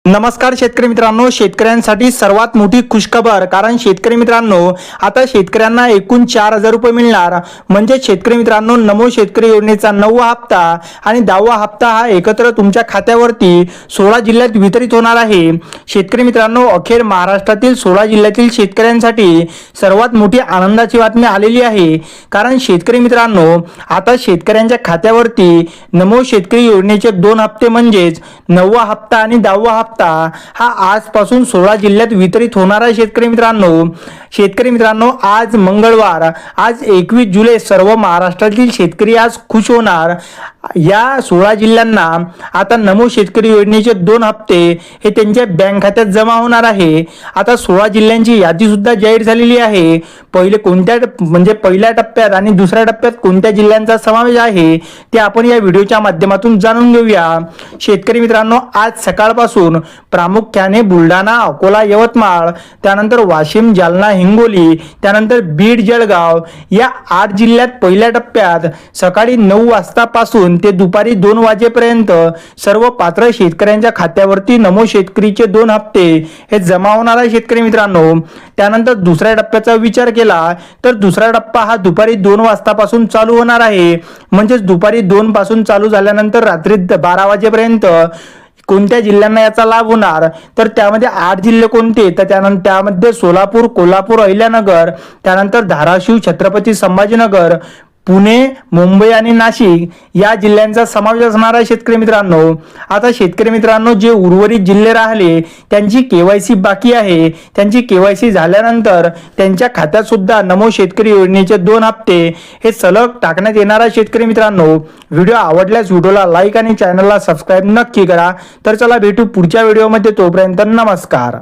नमस्कार शेतकरी मित्रांनो, शेतकऱ्यांसाठी सर्वात मोठी खुशखबर. कारण शेतकरी मित्रांनो, आता शेतकऱ्यांना एकूण 4,000 रुपये मिळणार. म्हणजे शेतकरी मित्रांनो, नमो शेतकरी योजनेचा 9वा हप्ता आणि 10वा हप्ता हा एकत्र तुमच्या खात्यावरती 16 जिल्ह्यात वितरित होणार आहे. शेतकरी मित्रांनो, अखेर महाराष्ट्रातील 16 जिल्ह्यातील शेतकऱ्यांसाठी सर्वात मोठी आनंदाची बातमी आलेली आहे. कारण शेतकरी मित्रांनो, आता शेतकऱ्यांच्या खात्यावरती नमो शेतकरी योजनेचे 2 हप्ते म्हणजेच 9वा हप्ता आणि 10वा हप्ता हा आजपासून 16 जिल्ह्यात वितरित होणार आहे. शेतकरी मित्रांनो, आज मंगळवार, आज 21 जुलै, सर्व महाराष्ट्रातील शेतकरी आज खुश होणार. या 16 जिल्ह्यांना आता नमो शेतकरी योजनेचे 2 हप्ते हे त्यांच्या बँक खात्यात जमा होणार आहे. आता 16 जिल्ह्यांची यादी सुद्धा जाहीर झालेली आहे. पहिल्या टप्प्यात आणि दुसऱ्या टप्प्यात कोणत्या जिल्ह्यांचा समावेश आहे ते आपण या व्हिडिओच्या माध्यमातून जाणून घेऊया. शेतकरी मित्रांनो, आज सकाळपासून प्रामुख्याने बुलढाणा, अकोला, यवतमाळ, त्यानंतर वाशिम, जालना, हिंगोली, त्यानंतर बीड, जळगाव या 8 जिल्ह्यात पहिल्या टप्प्यात सकाळी 9 वाजतापासून ते दुपारी 2 वाजेपर्यंत सर्व पात्र शेतकऱ्यांच्या खात्यावरती नमो शेतकरीचे 2 हप्ते हे जमा होणार आहे. शेतकरी मित्रांनो, त्यानंतर दुसऱ्या टप्प्याचा विचार केला तर दुसरा टप्पा हा दुपारी 2 वाजतापासून चालू होणार आहे. म्हणजेच दुपारी 2 पासून चालू झाल्यानंतर रात्री 12 वाजेपर्यंत कोणत्या जिल्ह्यांना याचा लाभ होणार, तर त्यामध्ये 8 जिल्हे कोणते, तर त्यामध्ये सोलापूर, कोल्हापूर, अहिल्यानगर, त्यानंतर धाराशिव, छत्रपती संभाजीनगर, पुणे, मुंबई आणि नाशिक या जिल्ह्यांचा समावेश असणार आहे. शेतकरी मित्रांनो, आता शेतकरी मित्रांनो, जे उर्वरित जिल्हे राहिले त्यांची केवायसी बाकी आहे, त्यांची केवायसी झाल्यानंतर त्यांच्या खात्यात सुद्धा नमो शेतकरी योजनेचे 2 हप्ते हे सलग टाकण्यात येणार आहे. शेतकरी मित्रांनो, व्हिडिओ आवडल्यास व्हिडिओला लाईक आणि चॅनलला सबस्क्राईब नक्की करा. तर चला भेटू पुढच्या व्हिडिओमध्ये. तोपर्यंत नमस्कार.